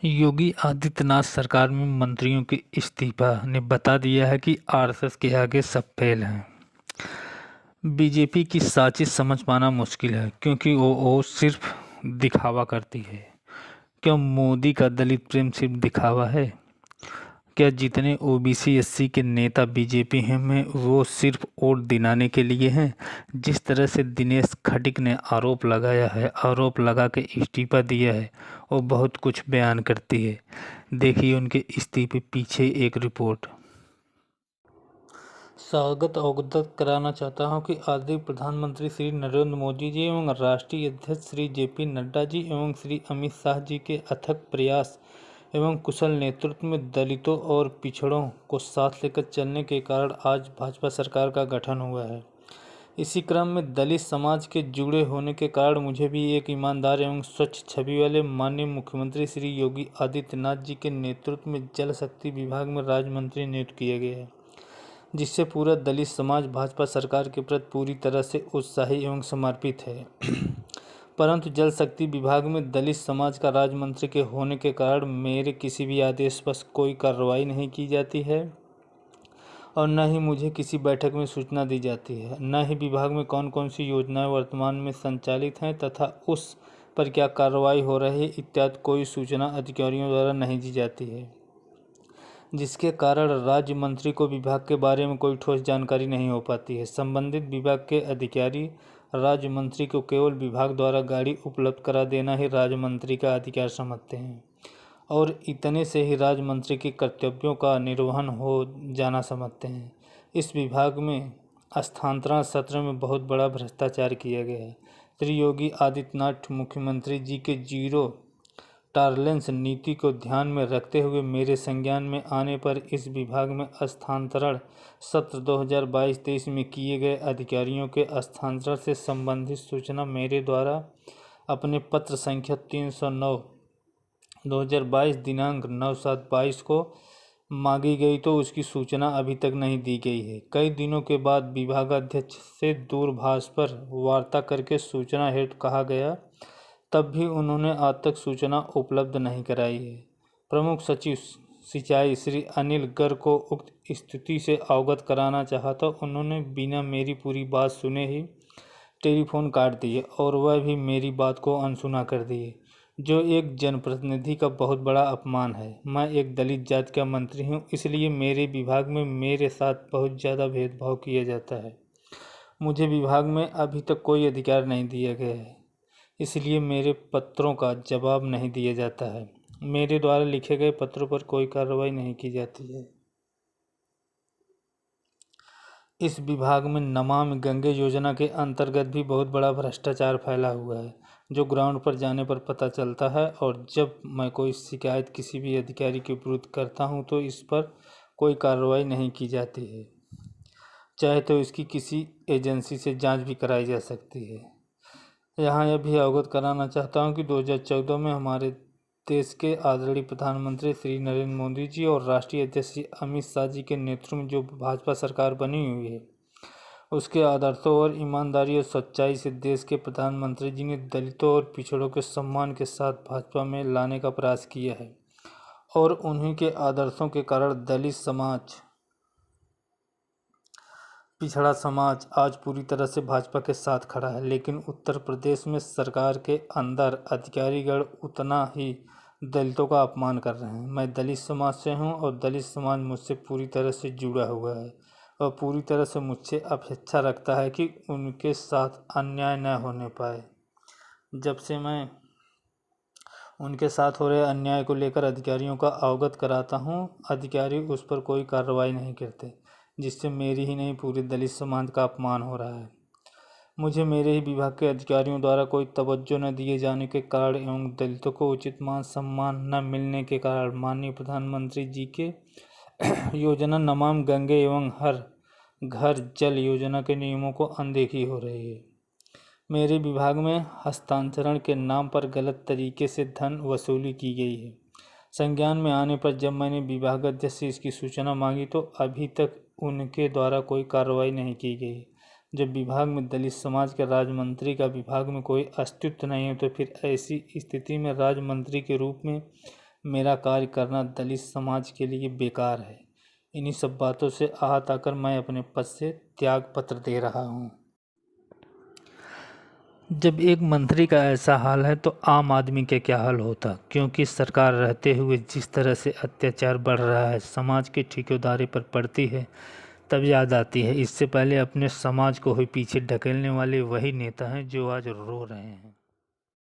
योगी आदित्यनाथ सरकार में मंत्रियों के इस्तीफा ने बता दिया है कि आरएसएस के आगे सब फेल हैं। बीजेपी की साजिश समझ पाना मुश्किल है क्योंकि वो सिर्फ दिखावा करती है। क्या मोदी का दलित प्रेम सिर्फ दिखावा है? क्या जितने ओबीसी एससी के नेता बीजेपी में वो सिर्फ वोट दिलाने के लिए हैं? जिस तरह से दिनेश खटीक ने आरोप लगा के इस्तीफा दिया है, वो बहुत कुछ बयान करती है। देखिए उनके इस्तीफे पीछे एक रिपोर्ट। स्वागत अवगत कराना चाहता हूं कि आदरणीय प्रधानमंत्री श्री नरेंद्र मोदी जी एवं राष्ट्रीय अध्यक्ष श्री जेपी नड्डा जी एवं श्री अमित शाह जी के अथक प्रयास एवं कुशल नेतृत्व में दलितों और पिछड़ों को साथ लेकर चलने के कारण आज भाजपा सरकार का गठन हुआ है। इसी क्रम में दलित समाज के जुड़े होने के कारण मुझे भी एक ईमानदार एवं स्वच्छ छवि वाले माननीय मुख्यमंत्री श्री योगी आदित्यनाथ जी के नेतृत्व में जल शक्ति विभाग में राज्य मंत्री नियुक्त किए गए हैं, जिससे पूरा दलित समाज भाजपा सरकार के प्रति पूरी तरह से उत्साही एवं समर्पित है। परंतु जल शक्ति विभाग में दलित समाज का राज्य मंत्री के होने के कारण मेरे किसी भी आदेश पर कोई कार्रवाई नहीं की जाती है और न ही मुझे किसी बैठक में सूचना दी जाती है, न ही विभाग में कौन कौन सी योजनाएं वर्तमान में संचालित हैं तथा उस पर क्या कार्रवाई हो रही है इत्यादि कोई सूचना अधिकारियों द्वारा नहीं दी जाती है, जिसके कारण राज्य मंत्री को विभाग के बारे में कोई ठोस जानकारी नहीं हो पाती है। संबंधित विभाग के अधिकारी राज्य मंत्री को केवल विभाग द्वारा गाड़ी उपलब्ध करा देना ही राज्य मंत्री का अधिकार समझते हैं और इतने से ही राज्य मंत्री के कर्तव्यों का निर्वहन हो जाना समझते हैं। इस विभाग में स्थानांतरण सत्र में बहुत बड़ा भ्रष्टाचार किया गया है। श्री योगी आदित्यनाथ मुख्यमंत्री जी के जीरो टॉलरेंस नीति को ध्यान में रखते हुए मेरे संज्ञान में आने पर इस विभाग में स्थानांतरण सत्र 2022-23 में किए गए अधिकारियों के स्थानांतरण से संबंधित सूचना मेरे द्वारा अपने पत्र संख्या 309/2022 दिनांक 9/7/22 को मांगी गई तो उसकी सूचना अभी तक नहीं दी गई है। कई दिनों के बाद विभागाध्यक्ष से दूरभाष पर वार्ता करके सूचना हेतु कहा गया, तब भी उन्होंने आज तक सूचना उपलब्ध नहीं कराई है। प्रमुख सचिव सिंचाई श्री अनिल गर्ग को उक्त स्थिति से अवगत कराना चाहा तो उन्होंने बिना मेरी पूरी बात सुने ही टेलीफोन काट दिए और वह भी मेरी बात को अनसुना कर दिए, जो एक जनप्रतिनिधि का बहुत बड़ा अपमान है। मैं एक दलित जाति का मंत्री हूँ, इसलिए मेरे विभाग में मेरे साथ बहुत ज़्यादा भेदभाव किया जाता है। मुझे विभाग में अभी तक कोई अधिकार नहीं दिया गया है, इसलिए मेरे पत्रों का जवाब नहीं दिया जाता है। मेरे द्वारा लिखे गए पत्रों पर कोई कार्रवाई नहीं की जाती है। इस विभाग में नमामि गंगे योजना के अंतर्गत भी बहुत बड़ा भ्रष्टाचार फैला हुआ है, जो ग्राउंड पर जाने पर पता चलता है और जब मैं कोई शिकायत किसी भी अधिकारी के विरुद्ध करता हूं तो इस पर कोई कार्रवाई नहीं की जाती है, चाहे तो इसकी किसी एजेंसी से जांच भी कराई जा सकती है। यहाँ यह भी अवगत कराना चाहता हूँ कि 2014 में हमारे देश के आदरणीय प्रधानमंत्री श्री नरेंद्र मोदी जी और राष्ट्रीय अध्यक्ष श्री अमित शाह जी के नेतृत्व में जो भाजपा सरकार बनी हुई है, उसके आदर्शों और ईमानदारी और सच्चाई से देश के प्रधानमंत्री जी ने दलितों और पिछड़ों के सम्मान के साथ भाजपा में लाने का प्रयास किया है और उन्हीं के आदर्शों के कारण दलित समाज, पिछड़ा समाज आज पूरी तरह से भाजपा के साथ खड़ा है। लेकिन उत्तर प्रदेश में सरकार के अंदर अधिकारीगण उतना ही दलितों का अपमान कर रहे हैं। मैं दलित समाज से हूं और दलित समाज मुझसे पूरी तरह से जुड़ा हुआ है और पूरी तरह से मुझसे अपेक्षा रखता है कि उनके साथ अन्याय न होने पाए। जब से मैं उनके साथ हो रहे अन्याय को लेकर अधिकारियों का अवगत कराता हूं, अधिकारी उस पर कोई कार्रवाई नहीं करते, जिससे मेरी ही नहीं पूरे दलित समाज का अपमान हो रहा है। मुझे मेरे ही विभाग के अधिकारियों द्वारा कोई तवज्जो न दिए जाने के कारण एवं दलितों को उचित मान सम्मान न मिलने के कारण माननीय प्रधानमंत्री जी के योजना नमामि गंगे एवं हर घर जल योजना के नियमों को अनदेखी हो रही है। मेरे विभाग में हस्तांतरण के नाम पर गलत तरीके से धन वसूली की गई है। संज्ञान में आने पर जब मैंने विभागाध्यक्ष से इसकी सूचना मांगी तो अभी तक उनके द्वारा कोई कार्रवाई नहीं की गई। जब विभाग में दलित समाज के राज्य मंत्री का विभाग में कोई अस्तित्व नहीं है तो फिर ऐसी स्थिति में राज्य मंत्री के रूप में मेरा कार्य करना दलित समाज के लिए बेकार है। इन्हीं सब बातों से आहत आकर मैं अपने पद से त्याग पत्र दे रहा हूँ। जब एक मंत्री का ऐसा हाल है तो आम आदमी का क्या हाल होता, क्योंकि सरकार रहते हुए जिस तरह से अत्याचार बढ़ रहा है, समाज की ठेकेदारी पर पड़ती है, तब याद आती है इससे पहले अपने समाज को ही पीछे ढकेलने वाले वही नेता हैं जो आज रो रहे हैं।